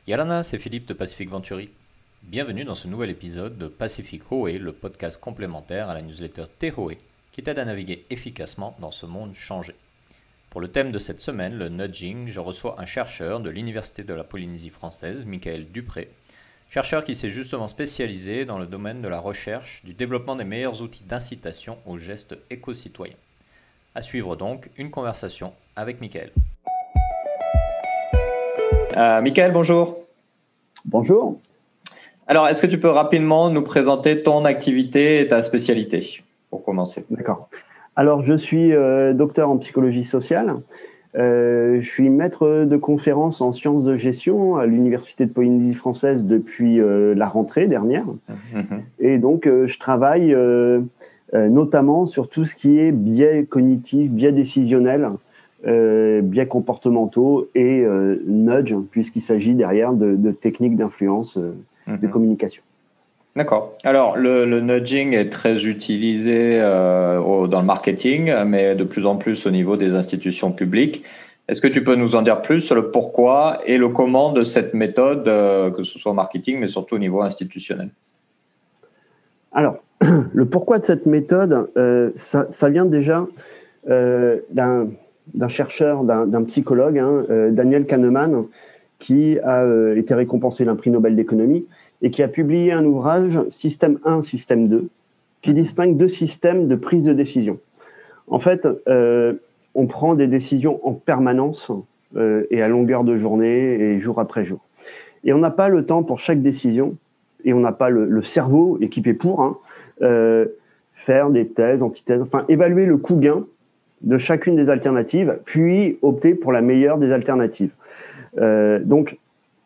Yalana, c'est Philippe de Pacific Venturi. Bienvenue dans ce nouvel épisode de Pacific Hoé, le podcast complémentaire à la newsletter Tehoé, qui t'aide à naviguer efficacement dans ce monde changé. Pour le thème de cette semaine, le nudging, je reçois un chercheur de l'Université de la Polynésie française, Michael Dupré, chercheur qui s'est justement spécialisé dans le domaine de la recherche, du développement des meilleurs outils d'incitation aux gestes éco-citoyens. À suivre donc une conversation avec Michael. Michael, bonjour. Bonjour. Alors, est-ce que tu peux rapidement nous présenter ton activité et ta spécialité, pour commencer? D'accord. Alors, je suis docteur en psychologie sociale. Je suis maître de conférences en sciences de gestion à l'Université de Polynésie française depuis la rentrée dernière. Et donc, je travaille notamment sur tout ce qui est biais cognitifs, biais décisionnels, biais comportementaux et nudge, puisqu'il s'agit derrière de techniques d'influence de communication. D'accord. Alors, le nudging est très utilisé dans le marketing, mais de plus en plus au niveau des institutions publiques. Est-ce que tu peux nous en dire plus sur le pourquoi et le comment de cette méthode, que ce soit au marketing, mais surtout au niveau institutionnel? Alors, le pourquoi de cette méthode, ça vient déjà d'un chercheur, d'un psychologue, Daniel Kahneman, qui a été récompensé d'un prix Nobel d'économie et qui a publié un ouvrage, Système 1, Système 2, qui distingue deux systèmes de prise de décision. En fait, on prend des décisions en permanence et à longueur de journée et jour après jour. Et on n'a pas le temps pour chaque décision et on n'a pas le cerveau équipé pour faire des thèses, antithèses, enfin évaluer le coût-gain de chacune des alternatives, puis opter pour la meilleure des alternatives. Donc,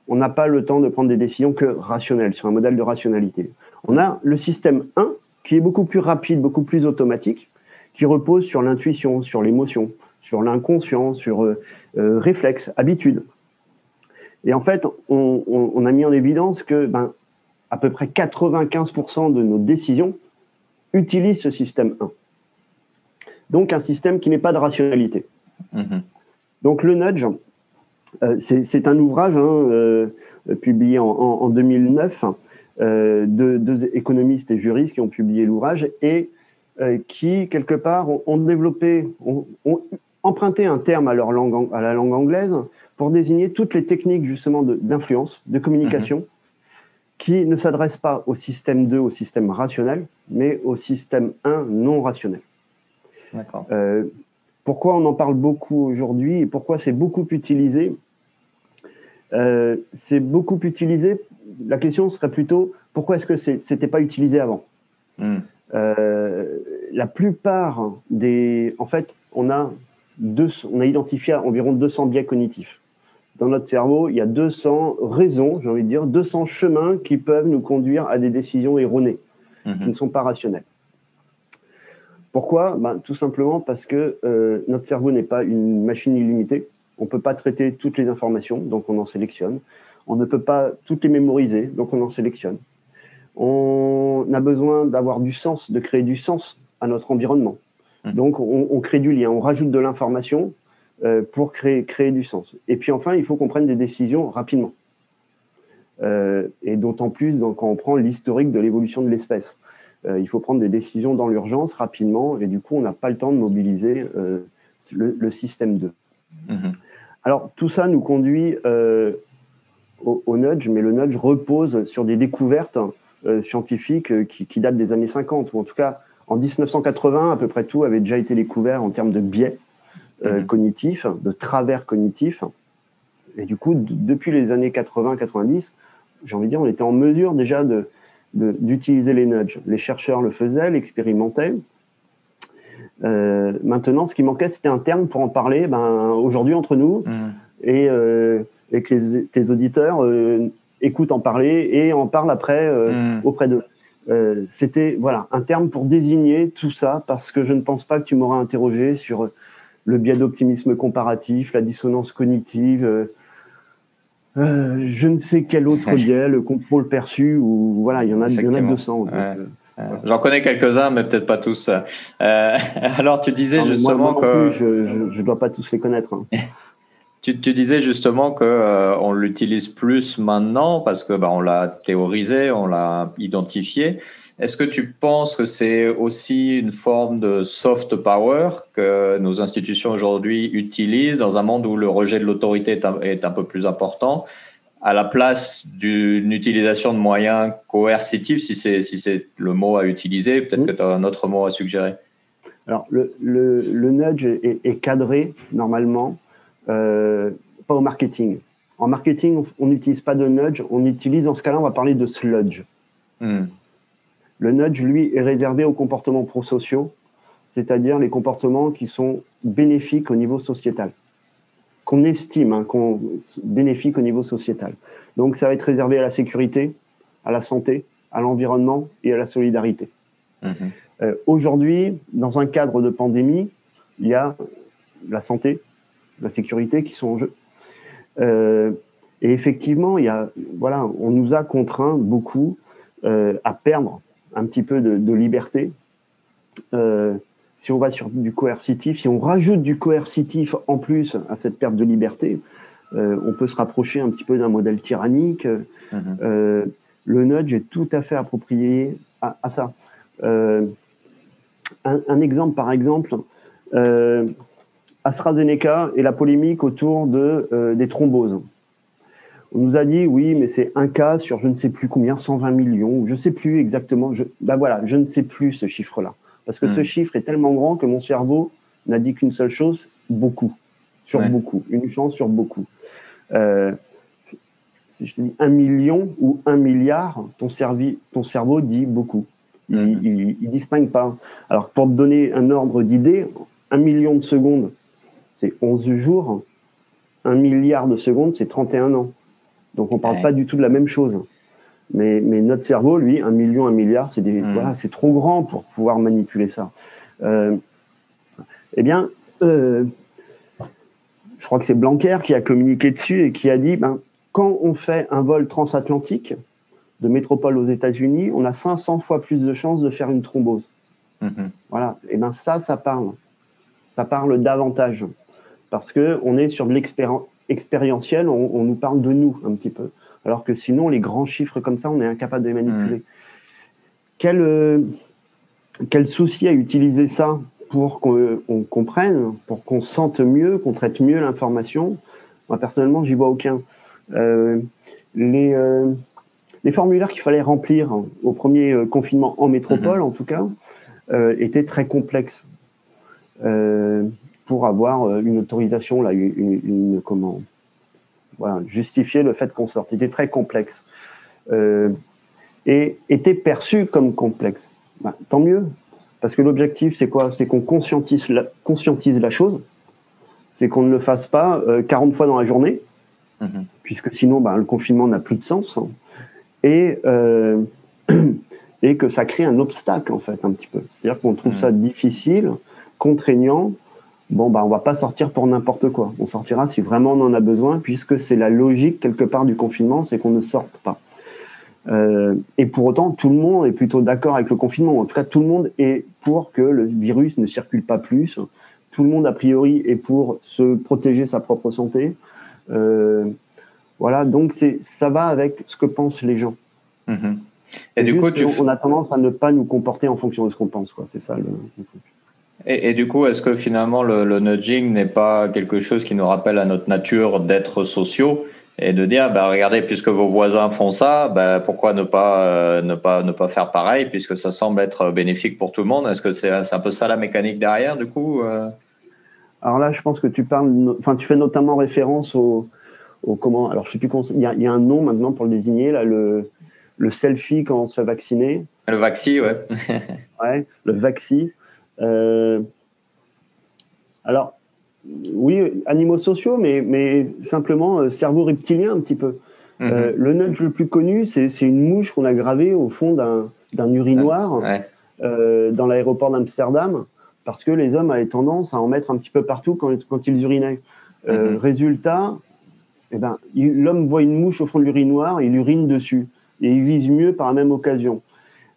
on n'a pas le temps de prendre des décisions que rationnelles, sur un modèle de rationalité. On a le système 1, qui est beaucoup plus rapide, beaucoup plus automatique, qui repose sur l'intuition, sur l'émotion, sur l'inconscient, sur réflexe, habitude. Et en fait, on a mis en évidence que à peu près 95% de nos décisions utilisent ce système 1. Donc, un système qui n'est pas de rationalité. Donc, le nudge, c'est un ouvrage publié en 2009 deux économistes et juristes qui ont publié l'ouvrage et qui, quelque part, ont emprunté un terme à la langue anglaise pour désigner toutes les techniques, justement, d'influence, de communication, qui ne s'adressent pas au système 2, au système rationnel, mais au système 1 non rationnel. D'accord. Pourquoi on en parle beaucoup aujourd'hui et pourquoi c'est beaucoup utilisé? C'est beaucoup utilisé. La question serait plutôt pourquoi est-ce que c'était pas utilisé avant? La plupart en fait, on a identifié environ 200 biais cognitifs. Dans notre cerveau, il y a 200 raisons, j'ai envie de dire, 200 chemins qui peuvent nous conduire à des décisions erronées, qui ne sont pas rationnelles. Pourquoi? Tout simplement parce que notre cerveau n'est pas une machine illimitée. On ne peut pas traiter toutes les informations, donc on en sélectionne. On ne peut pas toutes les mémoriser, donc on en sélectionne. On a besoin d'avoir du sens, de créer du sens à notre environnement. Donc on crée du lien, on rajoute de l'information pour créer du sens. Et puis enfin, il faut qu'on prenne des décisions rapidement. Et d'autant plus quand on prend l'historique de l'évolution de l'espèce. Il faut prendre des décisions dans l'urgence rapidement et du coup, on n'a pas le temps de mobiliser le système 2. Alors, tout ça nous conduit au nudge, mais le nudge repose sur des découvertes scientifiques qui datent des années 50, ou en tout cas, en 1980, à peu près tout avait déjà été découvert en termes de biais cognitifs, de travers cognitifs. Et du coup, depuis les années 80-90, j'ai envie de dire, on était en mesure déjà d'utiliser les nudges. Les chercheurs le faisaient, l'expérimentaient. Maintenant, ce qui manquait, c'était un terme pour en parler aujourd'hui entre nous et que tes auditeurs écoutent en parler et en parlent après auprès d'eux. C'était un terme pour désigner tout ça parce que je ne pense pas que tu m'auras interrogé sur le biais d'optimisme comparatif, la dissonance cognitive, je ne sais quel autre biais, le contrôle perçu, ou il y en a 200. J'en connais quelques-uns, mais peut-être pas tous. Alors, tu disais justement moi non plus, je ne dois pas tous les connaître. Tu disais justement que on l'utilise plus maintenant parce que on l'a théorisé, on l'a identifié. Est-ce que tu penses que c'est aussi une forme de soft power que nos institutions aujourd'hui utilisent dans un monde où le rejet de l'autorité est un peu plus important, à la place d'une utilisation de moyens coercitifs, si c'est le mot à utiliser? Peut-être que tu as un autre mot à suggérer. Alors, le nudge est cadré normalement, pas au marketing. En marketing, on n'utilise pas de nudge, on utilise, dans ce cas-là, on va parler de sludge. Le nudge, lui, est réservé aux comportements prosociaux, c'est-à-dire les comportements qui sont bénéfiques au niveau sociétal, qu'on estime, bénéfiques au niveau sociétal. Donc, ça va être réservé à la sécurité, à la santé, à l'environnement et à la solidarité. Aujourd'hui, dans un cadre de pandémie, il y a la santé, la sécurité qui sont en jeu. Et effectivement, on nous a contraints beaucoup à perdre un petit peu de liberté. Si on va sur du coercitif, si on rajoute du coercitif en plus à cette perte de liberté, on peut se rapprocher un petit peu d'un modèle tyrannique. Le nudge est tout à fait approprié à ça. Un exemple, par exemple, AstraZeneca et la polémique autour des thromboses. On nous a dit, oui, mais c'est un cas sur je ne sais plus combien, 120 millions, je ne sais plus exactement. Je ne sais plus ce chiffre-là. Parce que ce chiffre est tellement grand que mon cerveau n'a dit qu'une seule chose, beaucoup. Sur beaucoup. Une chance sur beaucoup. Si je te dis 1 million ou 1 milliard, ton cerveau dit beaucoup. Il distingue pas. Alors, pour te donner un ordre d'idée, 1 million de secondes, c'est 11 jours. 1 milliard de secondes, c'est 31 ans. Donc, on ne parle pas du tout de la même chose. Mais notre cerveau, lui, 1 million, 1 milliard, c'est trop grand pour pouvoir manipuler ça. Je crois que c'est Blanquer qui a communiqué dessus et qui a dit, quand on fait un vol transatlantique de métropole aux États-Unis, on a 500 fois plus de chances de faire une thrombose. Voilà. Et ça parle. Ça parle davantage. Parce qu'on est sur de expérientiel, on nous parle de nous un petit peu. Alors que sinon, les grands chiffres comme ça, on est incapable de les manipuler. Quel souci à utiliser ça pour qu'on comprenne, pour qu'on sente mieux, qu'on traite mieux l'information? Moi, personnellement, j'y vois aucun. Les formulaires qu'il fallait remplir au premier confinement en métropole, en tout cas, étaient très complexes. Pour avoir une autorisation, là, justifier le fait qu'on sorte. C'était très complexe. Et était perçu comme complexe. Tant mieux, parce que l'objectif, c'est quoi? C'est qu'on conscientise la chose, c'est qu'on ne le fasse pas 40 fois dans la journée, puisque sinon, le confinement n'a plus de sens, et que ça crée un obstacle, en fait, un petit peu. C'est-à-dire qu'on trouve ça difficile, contraignant. On va pas sortir pour n'importe quoi. On sortira si vraiment on en a besoin, puisque c'est la logique, quelque part, du confinement, c'est qu'on ne sorte pas. Et pour autant, tout le monde est plutôt d'accord avec le confinement. En tout cas, tout le monde est pour que le virus ne circule pas plus. Tout le monde, a priori, est pour se protéger sa propre santé. Voilà, donc ça va avec ce que pensent les gens. Et du coup, on a tendance à ne pas nous comporter en fonction de ce qu'on pense, quoi. C'est ça le truc. Et du coup, est-ce que finalement le nudging n'est pas quelque chose qui nous rappelle à notre nature d'être sociaux et de dire, regardez, puisque vos voisins font ça, pourquoi ne pas faire pareil, puisque ça semble être bénéfique pour tout le monde? Est-ce que c'est un peu ça la mécanique derrière, du coup? Alors là, je pense que tu fais notamment référence au comment. Alors, je sais plus comment. Il y a un nom maintenant pour le désigner, là, le selfie quand on se fait vacciner. Le vaxi, ouais. Ouais, le vaxi. Alors, oui, animaux sociaux, mais simplement cerveau reptilien un petit peu. Le nudge le plus connu, c'est une mouche qu'on a gravée au fond d'un urinoir dans l'aéroport d'Amsterdam, parce que les hommes avaient tendance à en mettre un petit peu partout quand ils urinaient. Résultat, l'homme voit une mouche au fond de l'urinoir, il urine dessus, et il vise mieux par la même occasion.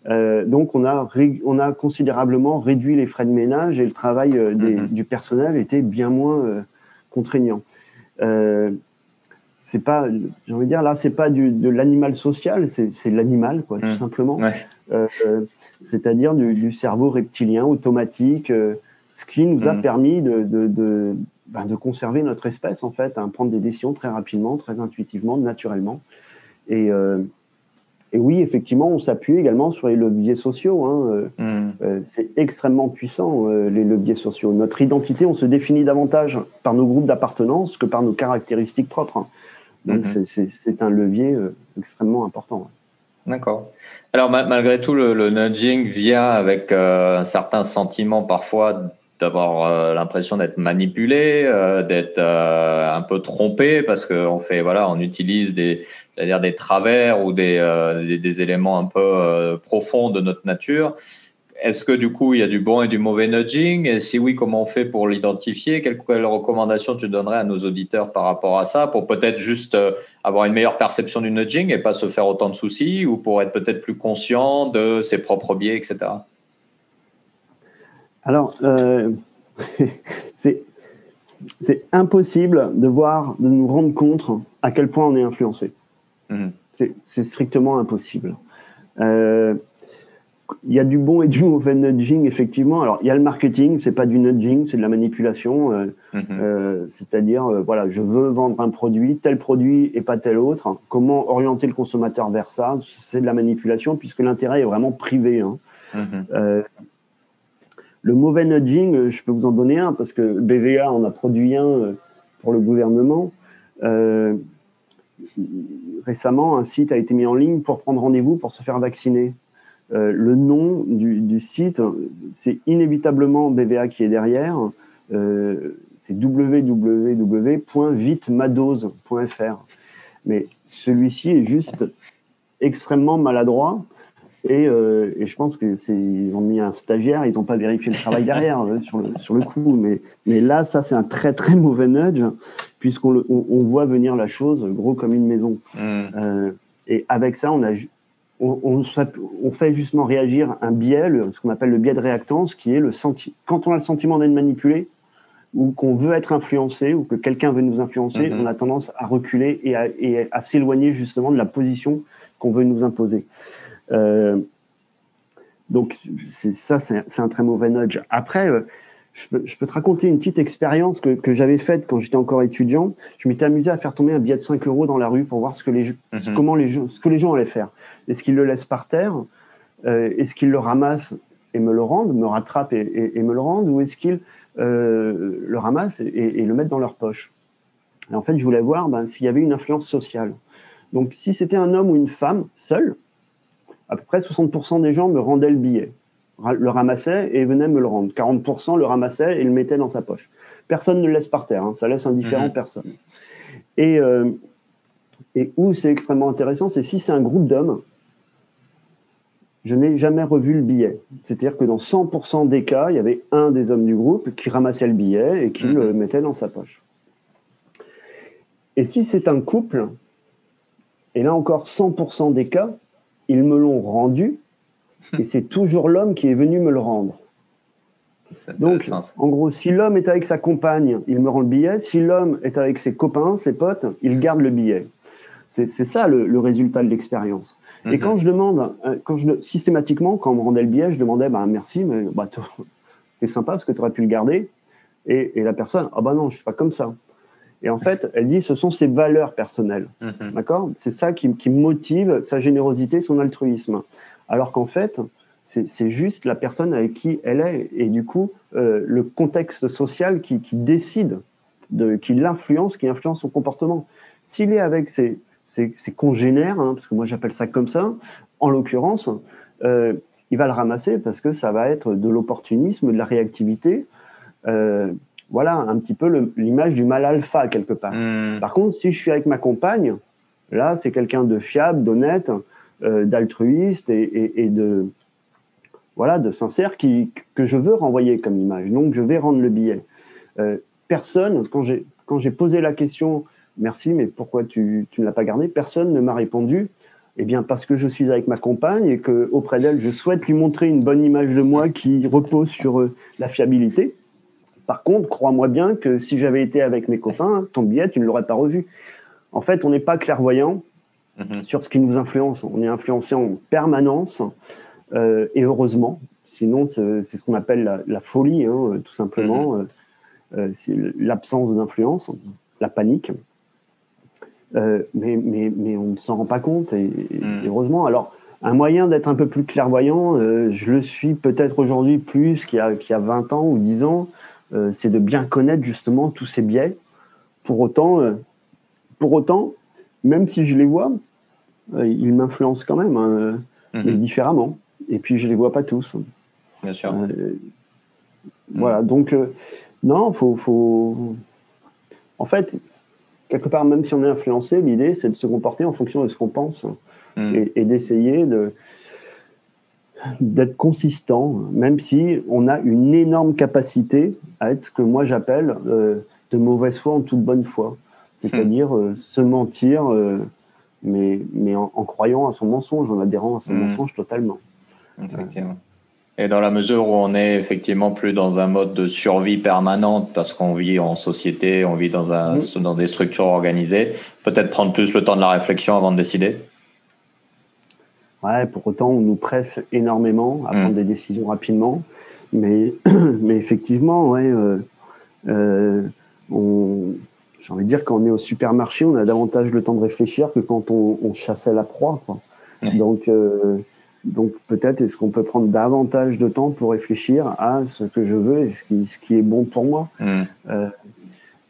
Donc, on a considérablement réduit les frais de ménage et le travail du personnel était bien moins contraignant. c'est pas, j'ai envie de dire, là, c'est pas de l'animal social, c'est l'animal, quoi, tout simplement. Ouais. C'est-à-dire du cerveau reptilien automatique, ce qui nous a permis de conserver notre espèce, en fait, hein, prendre des décisions très rapidement, très intuitivement, naturellement. Et oui, effectivement, on s'appuie également sur les leviers sociaux. Hein. C'est extrêmement puissant, les leviers sociaux. Notre identité, on se définit davantage par nos groupes d'appartenance que par nos caractéristiques propres. Hein. Donc, c'est un levier extrêmement important. D'accord. Alors, malgré tout, le nudging vient avec un certain sentiment parfois d'avoir l'impression d'être manipulé, d'être un peu trompé, parce qu'on fait, voilà, on utilise c'est-à-dire des travers ou des éléments un peu profonds de notre nature. Est-ce que du coup, il y a du bon et du mauvais nudging? Et si oui, comment on fait pour l'identifier? Quelles recommandations tu donnerais à nos auditeurs par rapport à ça, pour peut-être juste avoir une meilleure perception du nudging et pas se faire autant de soucis, ou pour être peut-être plus conscient de ses propres biais, etc.? Alors, c'est impossible de nous rendre compte à quel point on est influencé. C'est strictement impossible. Il y a du bon et du mauvais nudging, effectivement. Alors, il y a le marketing, c'est pas du nudging, c'est de la manipulation. C'est-à-dire, voilà, je veux vendre un produit, tel produit et pas tel autre. Comment orienter le consommateur vers ça? C'est de la manipulation, puisque l'intérêt est vraiment privé. Hein. Le mauvais nudging, je peux vous en donner un, parce que BVA en a produit un pour le gouvernement. Récemment, un site a été mis en ligne pour prendre rendez-vous pour se faire vacciner. Le nom du site, c'est inévitablement BVA qui est derrière. C'est www.vitemadose.fr. Mais celui-ci est juste extrêmement maladroit. Et je pense ils ont mis un stagiaire, ils n'ont pas vérifié le travail derrière sur le coup. Mais là, ça, c'est un très, très mauvais nudge, puisqu'on voit venir la chose gros comme une maison. Et avec ça, on fait justement réagir un biais, ce qu'on appelle le biais de réactance, qui est quand on a le sentiment d'être manipulé, ou qu'on veut être influencé, ou que quelqu'un veut nous influencer, on a tendance à reculer et à s'éloigner justement de la position qu'on veut nous imposer. Donc c'est un très mauvais nudge. Après, je peux te raconter une petite expérience que j'avais faite quand j'étais encore étudiant. Je m'étais amusé à faire tomber un billet de 5 € dans la rue pour voir ce que les gens allaient faire. Est-ce qu'ils le laissent par terre? Est-ce qu'ils le ramassent et me le rendent, me rattrapent et me le rendent? Ou est-ce qu'ils le ramassent et le mettent dans leur poche? Et en fait, je voulais voir s'il y avait une influence sociale. Donc, si c'était un homme ou une femme seul, à peu près 60% des gens me rendaient le billet, le ramassaient et venaient me le rendre. 40% le ramassaient et le mettaient dans sa poche. Personne ne le laisse par terre, hein, ça laisse indifférent personne. Et où c'est extrêmement intéressant, c'est si c'est un groupe d'hommes, je n'ai jamais revu le billet. C'est-à-dire que dans 100% des cas, il y avait un des hommes du groupe qui ramassait le billet et qui le mettait dans sa poche. Et si c'est un couple, et là encore 100% des cas, ils me l'ont rendu, et c'est toujours l'homme qui est venu me le rendre. Donc, en gros, si l'homme est avec sa compagne, il me rend le billet. Si l'homme est avec ses copains, ses potes, il garde le billet. C'est ça le résultat de l'expérience. Et quand je demande, systématiquement, quand on me rendait le billet, je demandais merci, mais c'est sympa parce que tu aurais pu le garder. Et la personne, non, je ne suis pas comme ça. Et en fait, elle dit, ce sont ses valeurs personnelles. D'accord ? C'est ça qui motive sa générosité, son altruisme. Alors qu'en fait, c'est juste la personne avec qui elle est. Et du coup, le contexte social qui décide, qui l'influence, qui influence son comportement. S'il est avec ses congénères, parce que moi j'appelle ça comme ça, en l'occurrence, il va le ramasser parce que ça va être de l'opportunisme, de la réactivité. Voilà un petit peu l'image du mâle alpha quelque part. Par contre, si je suis avec ma compagne, là c'est quelqu'un de fiable, d'honnête, d'altruiste et de sincère que je veux renvoyer comme image. Donc je vais rendre le billet. Personne, quand j'ai posé la question, merci, mais pourquoi tu ne l'as pas gardé? Personne ne m'a répondu. Eh bien, parce que je suis avec ma compagne et qu'auprès d'elle, je souhaite lui montrer une bonne image de moi qui repose sur la fiabilité. Par contre, crois-moi bien que si j'avais été avec mes copains, ton billet, tu ne l'aurais pas revu. En fait, on n'est pas clairvoyant sur ce qui nous influence. On est influencé en permanence, et heureusement. Sinon, c'est ce qu'on appelle la folie, hein, tout simplement. C'est l'absence d'influence, la panique. Mais on ne s'en rend pas compte, et heureusement. Alors, un moyen d'être un peu plus clairvoyant, je le suis peut-être aujourd'hui plus qu'il y a 20 ans ou 10 ans, c'est de bien connaître justement tous ces biais. Pour autant, même si je les vois, ils m'influencent quand même, hein, mais différemment. Et puis, je les vois pas tous. Bien sûr. Voilà, donc, non, en fait, quelque part, même si on est influencé, l'idée, c'est de se comporter en fonction de ce qu'on pense et d'essayer d'être consistant, même si on a une énorme capacité à être ce que moi j'appelle de mauvaise foi en toute bonne foi. C'est-à-dire se mentir, mais en croyant à son mensonge, en adhérant à son mensonge totalement. Effectivement. Et dans la mesure où on est effectivement plus dans un mode de survie permanente parce qu'on vit en société, on vit dans des structures organisées, peut-être prendre plus le temps de la réflexion avant de décider. Ouais, pour autant, on nous presse énormément à prendre des décisions rapidement. Mais effectivement, ouais, j'ai envie de dire, quand on est au supermarché, on a davantage le temps de réfléchir que quand on chassait la proie, quoi. Donc peut-être est-ce qu'on peut prendre davantage de temps pour réfléchir à ce que je veux et ce qui est bon pour moi. Il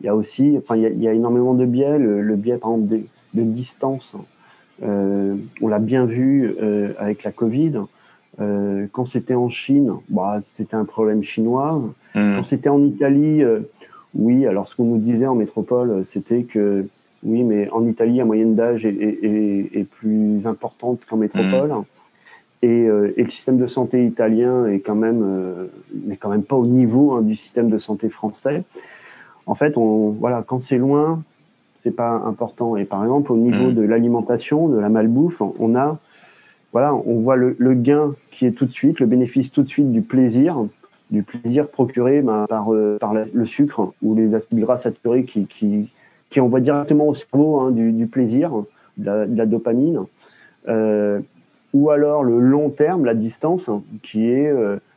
y a aussi, il y a énormément de biais, le biais par exemple de distance. On l'a bien vu avec la Covid. Quand c'était en Chine, c'était un problème chinois. Quand c'était en Italie, oui, alors ce qu'on nous disait en métropole, c'était que oui, mais en Italie, la moyenne d'âge est plus importante qu'en métropole. Et le système de santé italien n'est quand même pas au niveau du système de santé français. En fait, quand c'est loin, c'est pas important. Et par exemple, au niveau de l'alimentation, de la malbouffe, on voit le gain qui est tout de suite, le bénéfice tout de suite du plaisir procuré par le sucre ou les acides gras saturés qui envoient directement au cerveau du plaisir, de la dopamine. Ou alors le long terme, la distance, qui est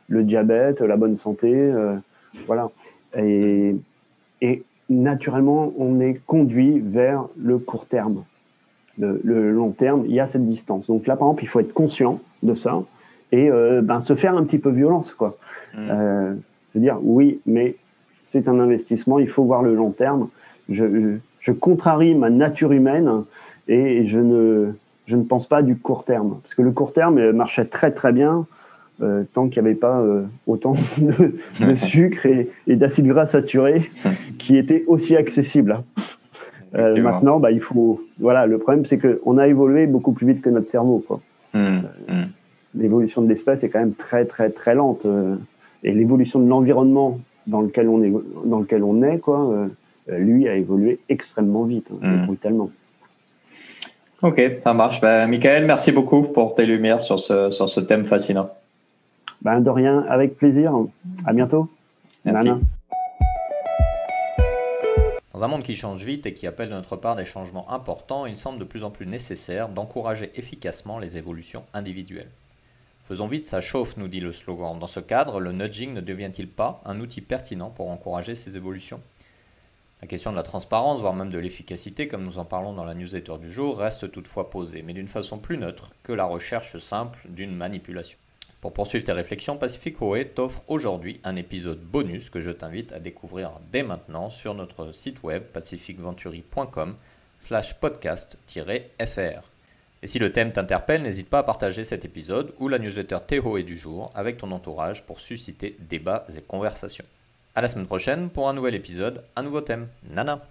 le diabète, la bonne santé, voilà. Et naturellement, on est conduit vers le court terme. Le long terme, il y a cette distance. Donc là, par exemple, il faut être conscient de ça et se faire un petit peu violence, quoi. Se dire, oui, mais c'est un investissement, il faut voir le long terme. Je contrarie ma nature humaine et je ne pense pas du court terme. Parce que le court terme marchait très très bien tant qu'il n'y avait pas autant de sucre et d'acides gras saturés qui étaient aussi accessibles. Maintenant, il faut... Voilà, le problème, c'est qu'on a évolué beaucoup plus vite que notre cerveau, quoi. L'évolution de l'espèce est quand même très très très lente. Et l'évolution de l'environnement dans lequel on est, quoi, lui a évolué extrêmement vite, brutalement. Ok, ça marche. Michael, merci beaucoup pour tes lumières sur ce thème fascinant. De rien, avec plaisir. À bientôt. Merci. Nana. Dans un monde qui change vite et qui appelle de notre part des changements importants, il semble de plus en plus nécessaire d'encourager efficacement les évolutions individuelles. Faisons vite, ça chauffe, nous dit le slogan. Dans ce cadre, le nudging ne devient-il pas un outil pertinent pour encourager ces évolutions ? La question de la transparence, voire même de l'efficacité, comme nous en parlons dans la newsletter du jour, reste toutefois posée, mais d'une façon plus neutre que la recherche simple d'une manipulation. Pour poursuivre tes réflexions, Pacific Hoé t'offre aujourd'hui un épisode bonus que je t'invite à découvrir dès maintenant sur notre site web pacificventuri.com/podcast-fr. Et si le thème t'interpelle, n'hésite pas à partager cet épisode ou la newsletter Hoé du jour avec ton entourage pour susciter débats et conversations. À la semaine prochaine pour un nouvel épisode, un nouveau thème. Nana!